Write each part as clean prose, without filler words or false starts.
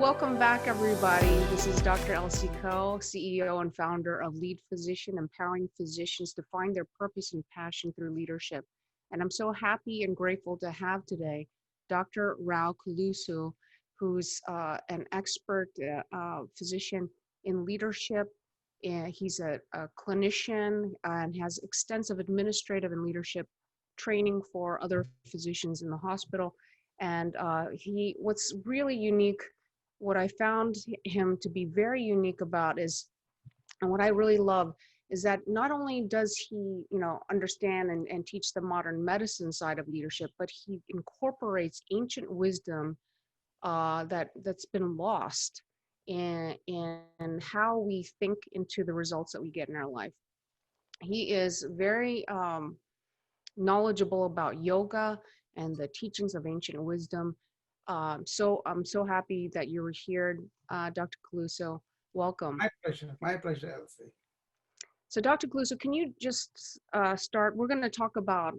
welcome back, everybody. This is Dr. Elsie Ko, CEO and founder of Lead Physician, empowering physicians to find their purpose and passion through leadership. And I'm so happy and grateful to have today Dr. Rao Kolusu, who's an expert physician in leadership. He's a clinician and has extensive administrative and leadership training for other physicians in the hospital. And what's really unique, what I found him to be very unique about is, and what I really love is that not only does he, understand and teach the modern medicine side of leadership, but he incorporates ancient wisdom that's been lost in how we think into the results that we get in our life. He is very knowledgeable about yoga and the teachings of ancient wisdom. So I'm so happy that you were here, Dr. Kolusu. Welcome. My pleasure, Elsie. So Dr. Kolusu, can you just start? We're going to talk about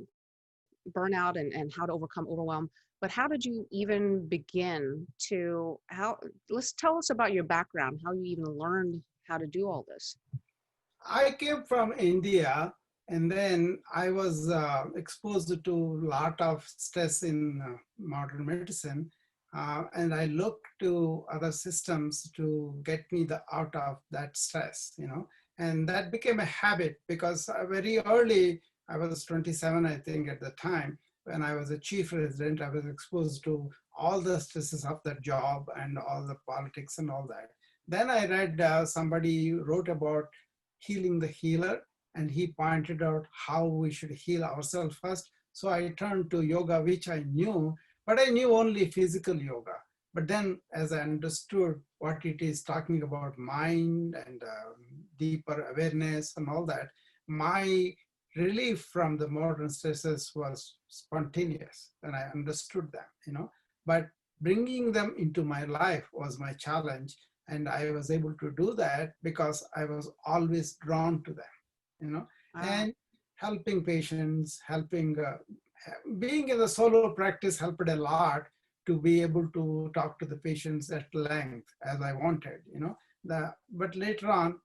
burnout and how to overcome overwhelm, but how did you even begin let's tell us about your background, how you even learned how to do all this. I came from India, and then I was exposed to a lot of stress in modern medicine. And I looked to other systems to get me out of that stress, and that became a habit because very early, I was 27, I think, at the time, when I was a chief resident, I was exposed to all the stresses of that job and all the politics and all that. Then I read somebody wrote about healing the healer, and he pointed out how we should heal ourselves first. So I turned to yoga, which I knew, but I knew only physical yoga. But then as I understood what it is talking about mind and deeper awareness and all that, my relief from the modern stresses was spontaneous, and I understood them, but bringing them into my life was my challenge. And I was able to do that because I was always drawn to them, and helping patients, being in the solo practice helped a lot to be able to talk to the patients at length as I wanted, but later on,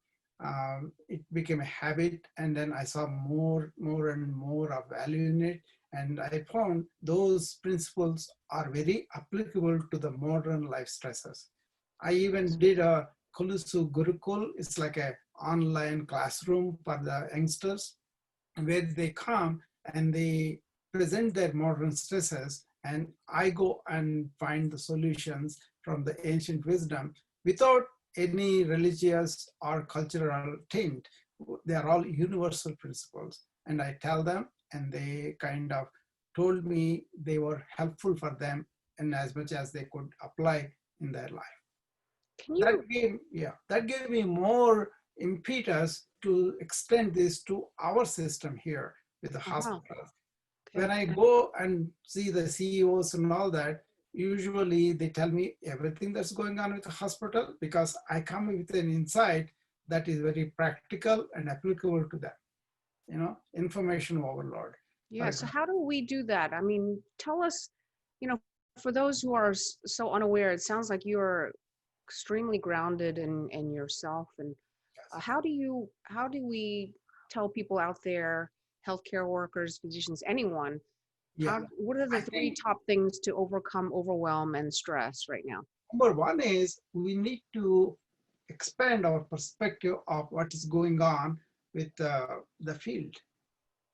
it became a habit, and then I saw more and more of value in it. And I found those principles are very applicable to the modern life stresses. I even did a Kolusu Gurukul. It's like an online classroom for the youngsters where they come and they present their modern stresses, and I go and find the solutions from the ancient wisdom without any religious or cultural tint. They are all universal principles. And I tell them, and they kind of told me they were helpful for them and as much as they could apply in their life. That gave me more impetus to extend this to our system here with the hospitals. Okay. When I go and see the CEOs and all that, usually they tell me everything that's going on with the hospital because I come with an insight that is very practical and applicable to them, information overload. Yeah, so how do we do that? I mean, tell us, for those who are so unaware, it sounds like you're extremely grounded in yourself. And how do we tell people out there, healthcare workers, physicians, anyone, what are the three top things to overcome overwhelm and stress right now? Number one is we need to expand our perspective of what is going on with the field.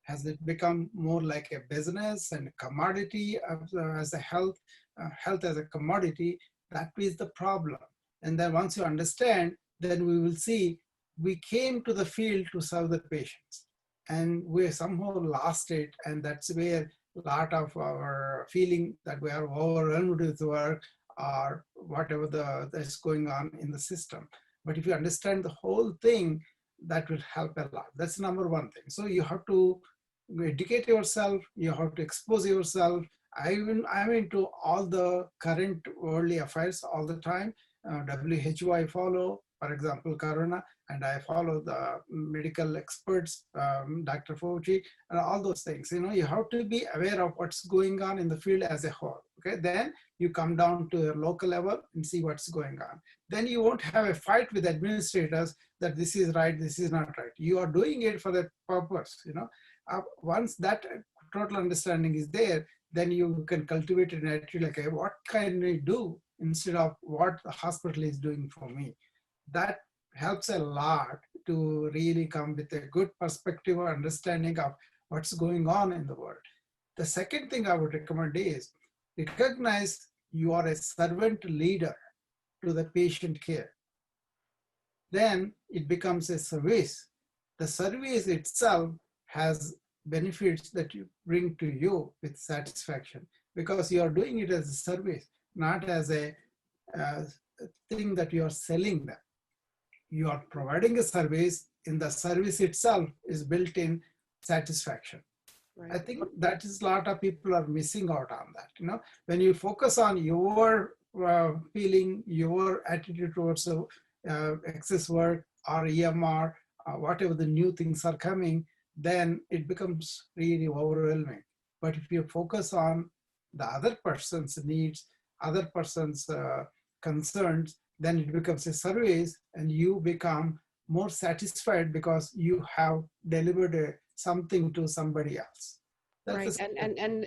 Has it become more like a business and a commodity as a health as a commodity? That is the problem. And then once you understand, then we will see we came to the field to serve the patients, and we somehow lost it. And that's where a lot of our feeling that we are overwhelmed with work or whatever that's going on in the system. But if you understand the whole thing, that will help a lot. That's number one thing. So you have to educate yourself, you have to expose yourself. I'm into all the current worldly affairs all the time. WHO I follow, for example, Corona. and I follow the medical experts, Dr. Fauci, and all those things. You have to be aware of what's going on in the field as a whole. Okay, then you come down to your local level and see what's going on. Then you won't have a fight with administrators that this is right, this is not right. You are doing it for that purpose. Once that total understanding is there, then you can cultivate an attitude like, hey, what can I do instead of what the hospital is doing for me? That helps a lot to really come with a good perspective or understanding of what's going on in the world. The second thing I would recommend is recognize you are a servant leader to the patient care. Then it becomes a service. The service itself has benefits that you bring to you with satisfaction because you are doing it as a service, not as a thing that you are selling them. You are providing a service. In the service itself is built in satisfaction. Right. I think that is a lot of people are missing out on that. When you focus on your feeling, your attitude towards excess work or EMR, whatever the new things are coming, then it becomes really overwhelming. But if you focus on the other person's needs, other person's concerns, then it becomes a service and you become more satisfied because you have delivered something to somebody else. That's right. And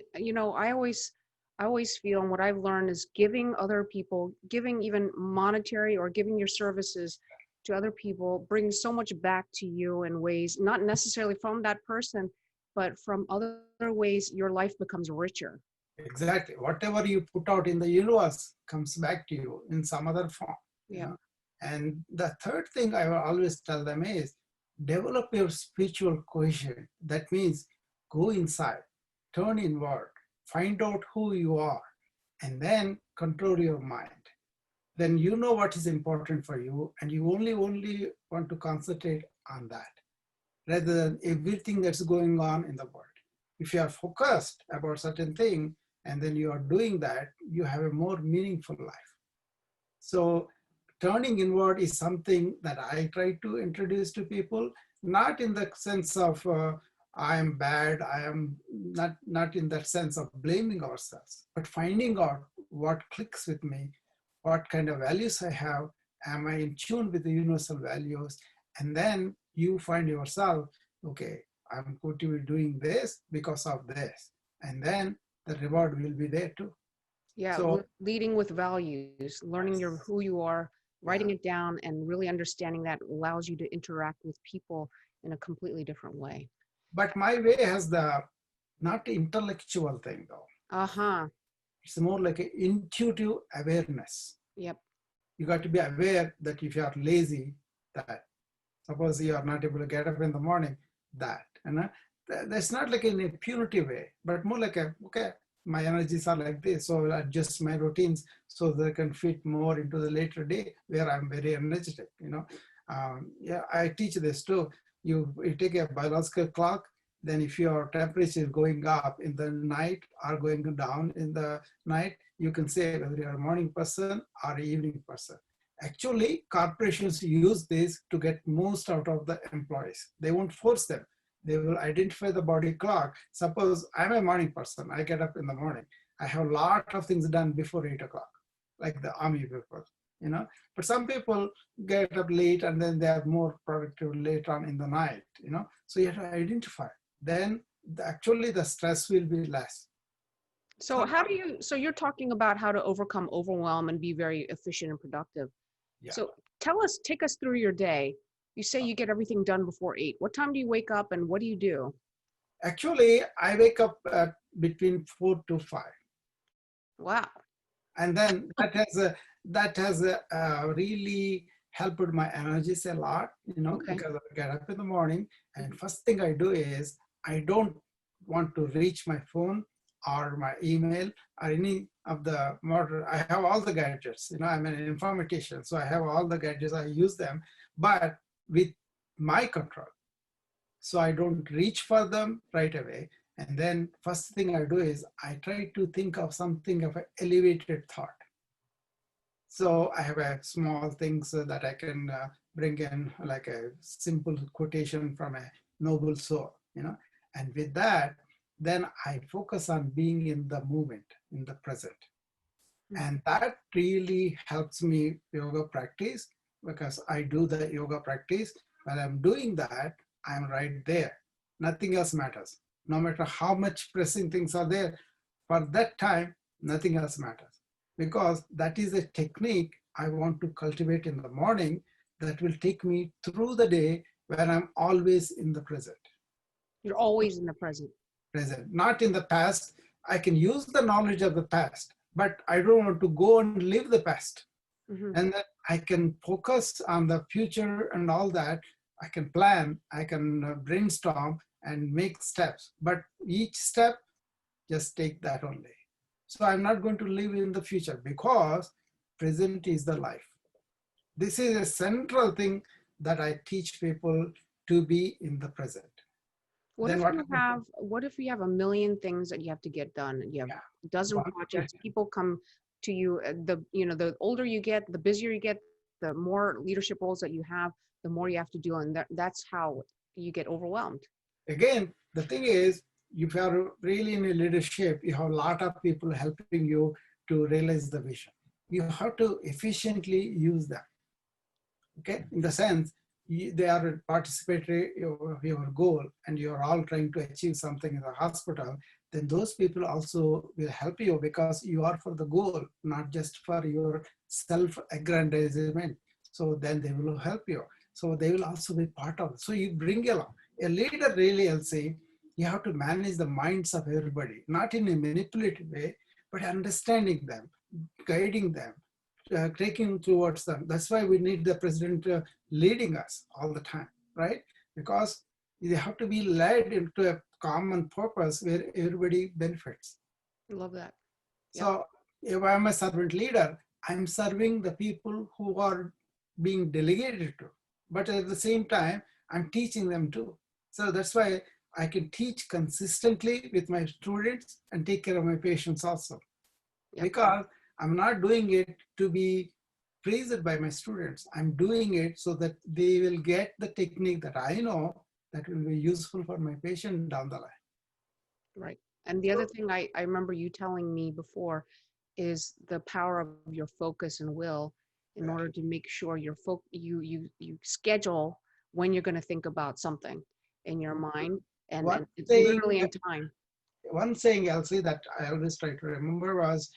I always feel, and what I've learned is giving other people, giving even monetary or giving your services to other people brings so much back to you in ways, not necessarily from that person, but from other ways your life becomes richer. Exactly. Whatever you put out in the universe comes back to you in some other form. Yeah. And the third thing I will always tell them is develop your spiritual cohesion. That means go inside, turn inward, find out who you are, and then control your mind. Then you know what is important for you, and you only want to concentrate on that, rather than everything that's going on in the world. If you are focused about certain thing, and then you are doing that, you have a more meaningful life. So turning inward is something that I try to introduce to people, not in the sense of I am bad, I am not in that sense of blaming ourselves, but finding out what clicks with me, what kind of values I have, am I in tune with the universal values, and then you find yourself, okay, I'm going to be doing this because of this, and then the reward will be there too. Yeah, so, leading with values, learning who you are, writing it down, and really understanding that allows you to interact with people in a completely different way. But my way has the not intellectual thing though. It's more like an intuitive awareness. Yep. You got to be aware that if you are lazy, that suppose you are not able to get up in the morning, that that's not like in a punitive way, but more like okay, my energies are like this, so I'll adjust my routines so they can fit more into the later day where I'm very energetic. I teach this too. You take a biological clock, then if your temperature is going up in the night or going down in the night, you can say whether you're a morning person or an evening person. Actually, corporations use this to get most out of the employees. They won't force them. They will identify the body clock. Suppose I'm a morning person, I get up in the morning. I have a lot of things done before 8 o'clock, like the army people, But some people get up late and then they are more productive late on in the night, So you have to identify. Then actually the stress will be less. So so you're talking about how to overcome overwhelm and be very efficient and productive. Yeah. So take us through your day. You say you get everything done before 8. What time do you wake up and what do you do? Actually, I wake up between 4 to 5. Wow. And then that has really helped my energies a lot, because I get up in the morning and first thing I do is I don't want to reach my phone or my email or any of the modern. I have all the gadgets, I'm an informatician, so I have all the gadgets, I use them, but with my control. So I don't reach for them right away. And then first thing I do is I try to think of something of an elevated thought. So I have a small things that I can bring in like a simple quotation from a noble soul, and with that, then I focus on being in the moment, in the present. And that really helps me yoga practice because I do the yoga practice. While I'm doing that, I'm right there. Nothing else matters. No matter how much pressing things are there, for that time, nothing else matters. Because that is a technique I want to cultivate in the morning that will take me through the day when I'm always in the present. You're always in the present. Present, not in the past. I can use the knowledge of the past, but I don't want to go and live the past. And that I can focus on the future and all that. I can plan, I can brainstorm and make steps, but each step, just take that only. So I'm not going to live in the future because present is the life. This is a central thing that I teach people to be in the present. What if you have a million things that you have to get done? You have a dozen projects. People come to you. The older you get, the busier you get, the more leadership roles that you have, the more you have to do, and that's how you get overwhelmed. Again, the thing is, if you are really in a leadership, you have a lot of people helping you to realize the vision. You have to efficiently use them. Okay, in the sense, they are participatory your goal, and you are all trying to achieve something in the hospital. Then those people also will help you because you are for the goal, not just for your self-aggrandizement. So then they will help you. So they will also be part of it. So you bring along a leader. Really, I'll say you have to manage the minds of everybody, not in a manipulative way, but understanding them, guiding them, taking towards them. That's why we need the president leading us all the time, right? Because they have to be led into a common purpose where everybody benefits. I love that. So if I'm a servant leader, I'm serving the people who are being delegated to, but at the same time, I'm teaching them too. So that's why I can teach consistently with my students and take care of my patients also. Because I'm not doing it to be praised by my students. I'm doing it so that they will get the technique that I know that will be useful for my patient down the line. Right. And the other thing I remember you telling me before is the power of your focus and will in order to make sure you schedule when you're going to think about something in your mind, and it's literally in time. One saying, Elsie, that I always try to remember was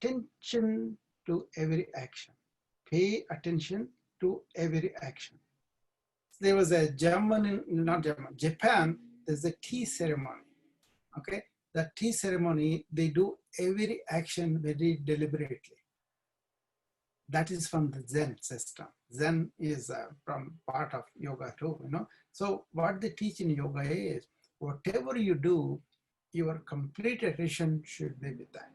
attention to every action. Pay attention to every action. There was a Japan, there's a tea ceremony. Okay, that tea ceremony, they do every action very deliberately. That is from the Zen system. Zen is from part of yoga too, So what they teach in yoga is, whatever you do, your complete attention should be with that.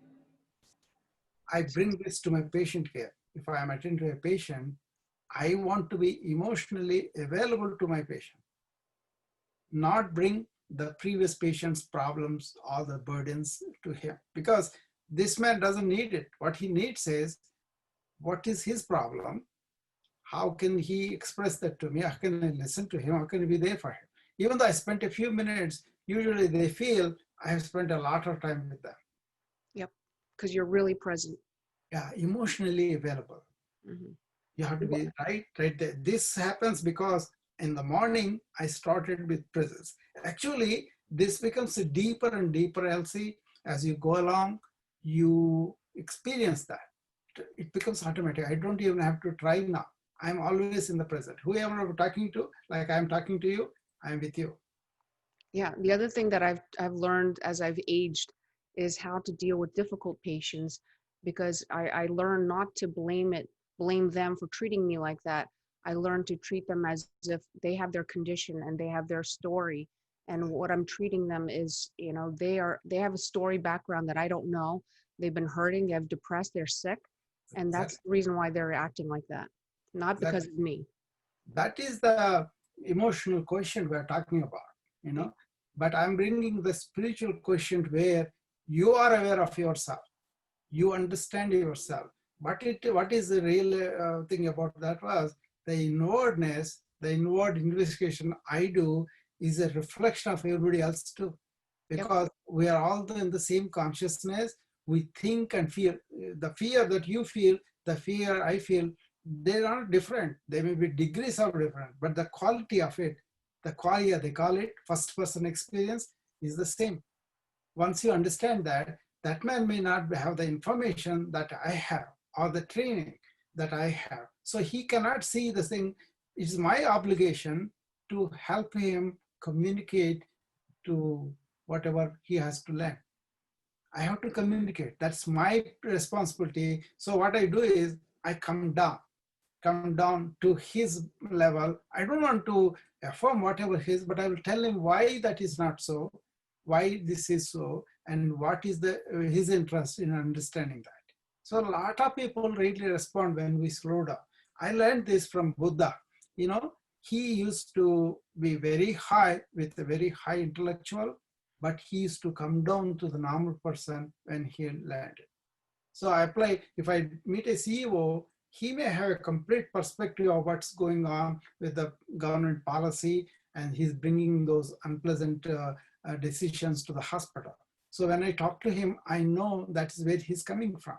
I bring this to my patient care. If I am attending to a patient, I want to be emotionally available to my patient, not bring the previous patient's problems or the burdens to him, because this man doesn't need it. What he needs is, what is his problem? How can he express that to me? How can I listen to him? How can I be there for him? Even though I spent a few minutes, usually they feel I have spent a lot of time with them. Yep, because you're really present. Yeah, emotionally available. You have to be right there. This happens because in the morning, I started with presence. Actually, this becomes deeper and deeper, Elsie. As you go along, you experience that. It becomes automatic. I don't even have to try now. I'm always in the present. Whoever I'm talking to, like I'm talking to you, I'm with you. Yeah, the other thing that I've learned as I've aged is how to deal with difficult patients, because I learned not to blame them for treating me like that. I learned to treat them as if they have their condition and they have their story. And what I'm treating them is, they have a story background that I don't know. They've been hurting, they have depressed, they're sick. And that's the reason why they're acting like that, not because of me. That is the emotional quotient we're talking about, But I'm bringing the spiritual quotient where you are aware of yourself. You understand yourself. What is the real thing about that was, the inwardness, the inward investigation I do is a reflection of everybody else too. Because we are all in the same consciousness, we think and feel. The fear that you feel, the fear I feel, they are different. They may be degrees of different, but the quality of it, the qualia, they call it first person experience, is the same. Once you understand that, that man may not have the information that I have or the training that I have. So he cannot see the thing. It's my obligation to help him communicate to whatever he has to learn. I have to communicate. That's my responsibility. So what I do is I come down to his level. I don't want to affirm whatever his, but I will tell him why that is not so, why this is so, and what is his interest in understanding that. So a lot of people really respond when we slow down. I learned this from Buddha. He used to be very high with a very high intellectual, but he used to come down to the normal person when he landed. So I apply, if I meet a CEO, he may have a complete perspective of what's going on with the government policy, and he's bringing those unpleasant decisions to the hospital. So when I talk to him, I know that's where he's coming from,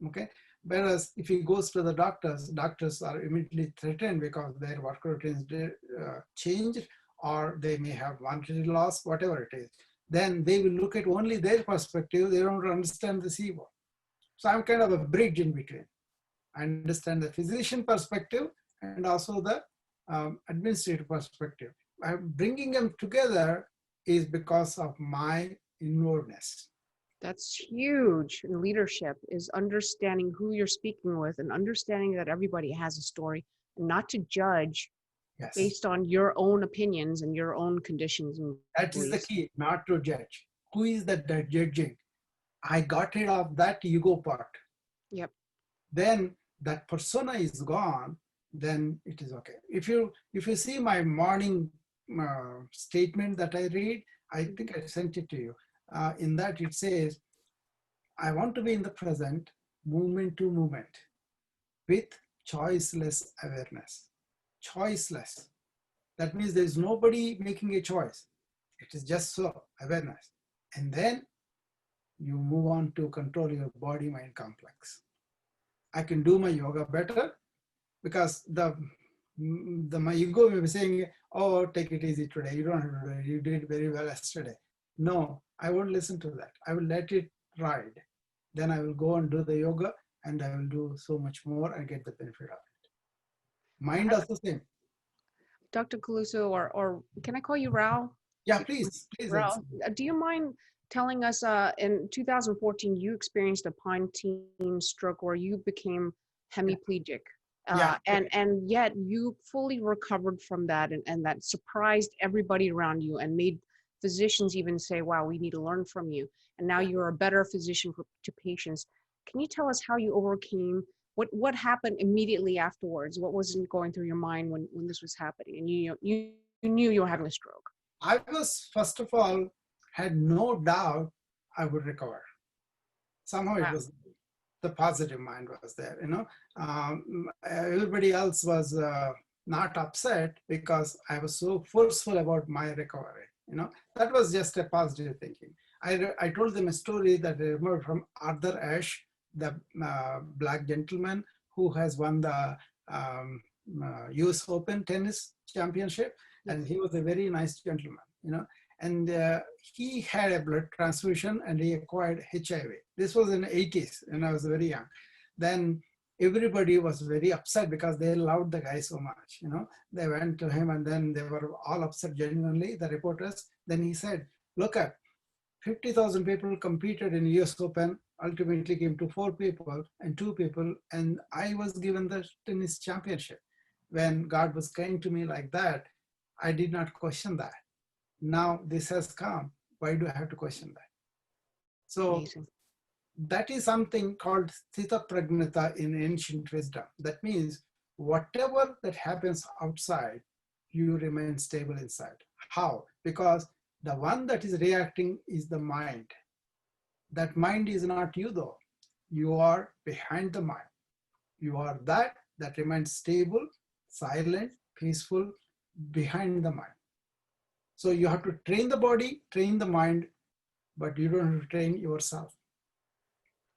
okay? Whereas if he goes to the doctors are immediately threatened because their work routines changed, or they may have monetary loss, whatever it is. Then they will look at only their perspective. They don't understand the CEO. So I'm kind of a bridge in between. I understand the physician perspective and also the administrative perspective. I'm bringing them together is because of my inwardness. That's huge in leadership, is understanding who you're speaking with and understanding that everybody has a story, and not to judge based on your own opinions and your own conditions. And that is the key, not to judge. Who is that judging? I got rid of that ego part. Yep. Then that persona is gone, then it is okay. If you see my morning statement that I read, I think I sent it to you. In that it says, I want to be in the present, moment to moment, with choiceless awareness. Choiceless. That means there's nobody making a choice. It is just so, awareness. And then you move on to control your body-mind complex. I can do my yoga better because my ego may be saying, oh, take it easy today. You don't have to do it. You did very well yesterday. No, I won't listen to that. I will let it ride. Then I will go and do the yoga, and I will do so much more and get the benefit of it. Mind does the same. Dr. Kolusu, or can I call you Rao? Yeah, please. Rao, do you mind telling us, in 2014, you experienced a pontine stroke where you became hemiplegic. And yet you fully recovered from that, and that surprised everybody around you and made physicians even say, wow, we need to learn from you. And now you're a better physician to patients. Can you tell us how you overcame, what happened immediately afterwards? What was going through your mind when this was happening and you knew you were having a stroke? I was, first of all, had no doubt I would recover. Somehow it was, the positive mind was there, everybody else was not upset because I was so forceful about my recovery, that was just a positive thinking. I told them a story that I remember from Arthur Ashe, the black gentleman who has won the US Open tennis championship, and he was a very nice gentleman, and he had a blood transfusion and he acquired HIV. This was in the 80s when I was very young. Then everybody was very upset because they loved the guy so much, They went to him and then they were all upset genuinely, the reporters. Then he said, look at 50,000 people competed in US Open, ultimately came to 4 people and 2 people, and I was given the tennis championship. When God was kind to me like that, I did not question that. Now this has come. Why do I have to question that? So amazing. That is something called sthita pragnata in ancient wisdom. That means whatever that happens outside, you remain stable inside. How? Because the one that is reacting is the mind. That mind is not you though. You are behind the mind. You are that remains stable, silent, peaceful, behind the mind. So you have to train the body, train the mind, but you don't have to train yourself.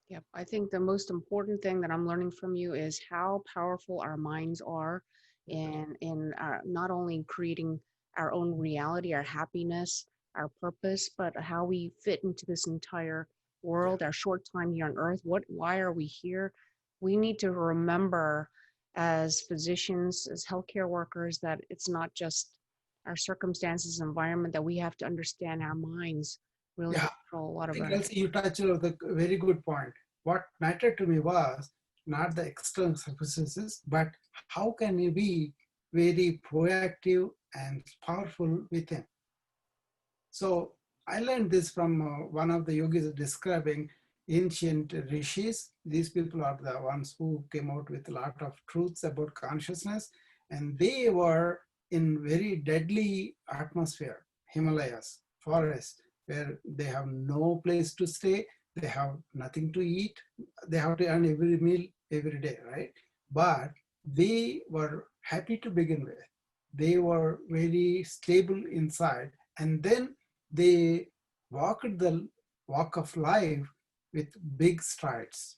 Yep. I think the most important thing that I'm learning from you is how powerful our minds are in our, not only creating our own reality, our happiness, our purpose, but how we fit into this entire world, our short time here on earth. Why are we here? We need to remember as physicians, as healthcare workers, that it's not just our circumstances, environment, that we have to understand our minds really Yeah, control a lot I of think our. Elsie, you touched on the very good point. What mattered to me was not the external circumstances, but how can you be very proactive and powerful within. So I learned this from one of the yogis describing ancient rishis. These people are the ones who came out with a lot of truths about consciousness, and they were in very deadly atmosphere, Himalayas, forests, where they have no place to stay, they have nothing to eat, they have to earn every meal every day, right? But they were happy to begin with. They were very stable inside, and then they walked the walk of life with big strides.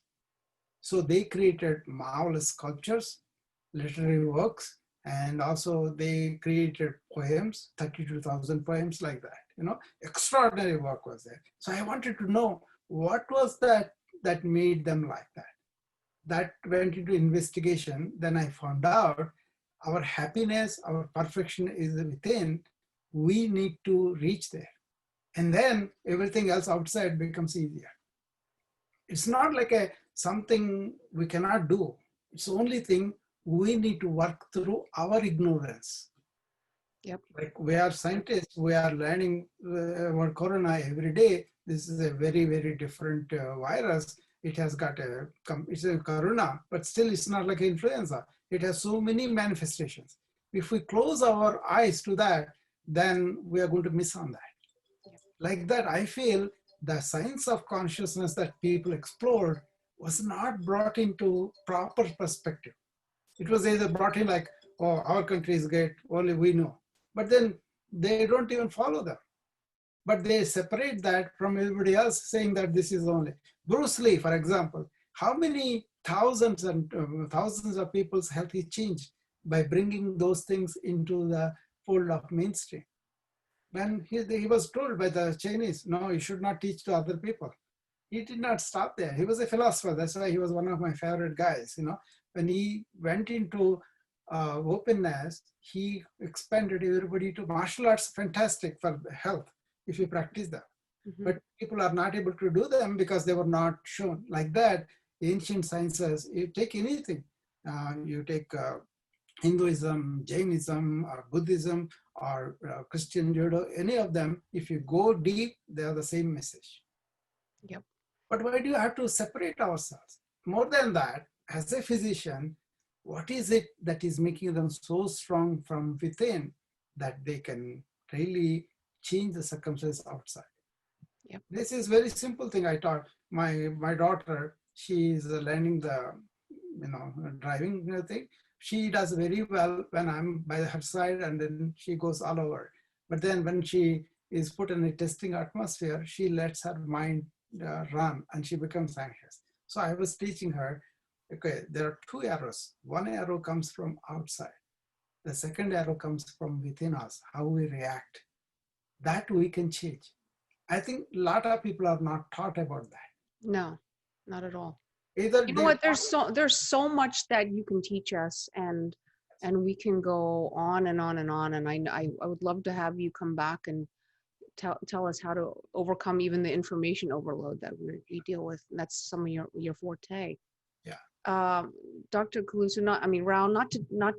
So they created marvelous sculptures, literary works, and also they created poems, 32,000 poems like that. Extraordinary work was there. So I wanted to know what was that made them like that. That went into investigation. Then I found out our happiness, our perfection is within. We need to reach there. And then everything else outside becomes easier. It's not like something we cannot do. It's the only thing we need to work through our ignorance. Yep. Like we are scientists, we are learning about corona every day. This is a very, very different virus. It has got it's a corona, but still it's not like influenza. It has so many manifestations. If we close our eyes to that, then we are going to miss on that. Like that, I feel the science of consciousness that people explored was not brought into proper perspective. It was either brought in like, oh, our country is great, only we know. But then they don't even follow them. But they separate that from everybody else, saying that this is only. Bruce Lee, for example, how many thousands and thousands of people's health is changed by bringing those things into the fold of mainstream? When he was told by the Chinese, no, you should not teach to other people. He did not stop there. He was a philosopher. That's why he was one of my favorite guys. When he went into openness, he expanded everybody to martial arts. Fantastic for health if you practice them. Mm-hmm. But people are not able to do them because they were not shown. Like that, ancient sciences, you take anything. You take Hinduism, Jainism, or Buddhism, or Christian Judo, any of them, if you go deep, they are the same message. Yep. But why do you have to separate ourselves? More than that, as a physician, what is it that is making them so strong from within that they can really change the circumstances outside? Yep. This is very simple thing I taught. My daughter, she is learning the driving thing. She does very well when I'm by her side, and then she goes all over. But then when she is put in a testing atmosphere, she lets her mind run and she becomes anxious. So I was teaching her, okay, there are two arrows. One arrow comes from outside. The second arrow comes from within us, how we react. That we can change. I think a lot of people are not taught about that. No, not at all. Either you know what, there's so much that you can teach us, and we can go on and on and on, and I would love to have you come back and tell us how to overcome even the information overload that we deal with. And that's some of your forte. Yeah. Dr. Kolusu, Rao, not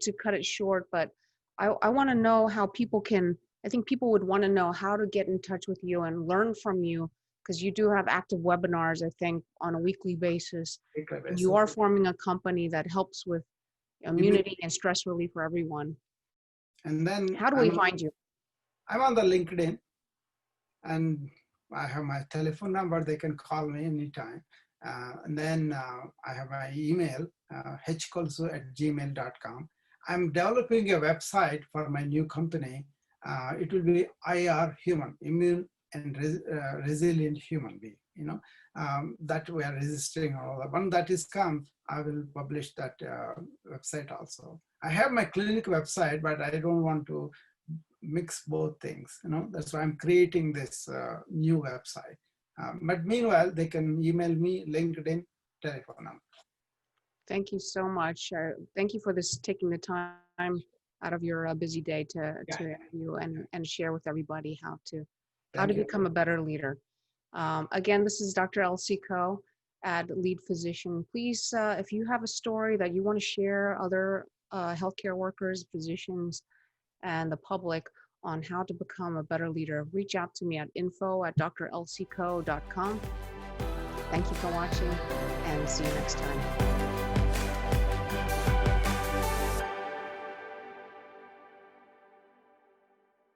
to cut it short, but I want to know how people can. I think people would want to know how to get in touch with you and learn from you, because you do have active webinars, I think, on a weekly basis. And you are forming a company that helps with immunity and stress relief for everyone. And then how do we find you? I'm on the LinkedIn, and I have my telephone number. They can call me anytime. And then I have my email, hkolusu@gmail.com. I'm developing a website for my new company. It will be IR Human, Immune and Resilient Human Being, that we are registering all that. When that is come, I will publish that website also. I have my clinic website, but I don't want to mix both things, that's why I'm creating this new website. But meanwhile, they can email me, LinkedIn, telephone number. Thank you so much. Thank you for this, taking the time out of your busy day to you and share with everybody how to become a better leader. Again, this is Dr. Elsie Ko at Lead Physician. Please, if you have a story that you want to share other healthcare workers, physicians, and the public on how to become a better leader, reach out to me at info@drlcco.com. Thank you for watching, and see you next time.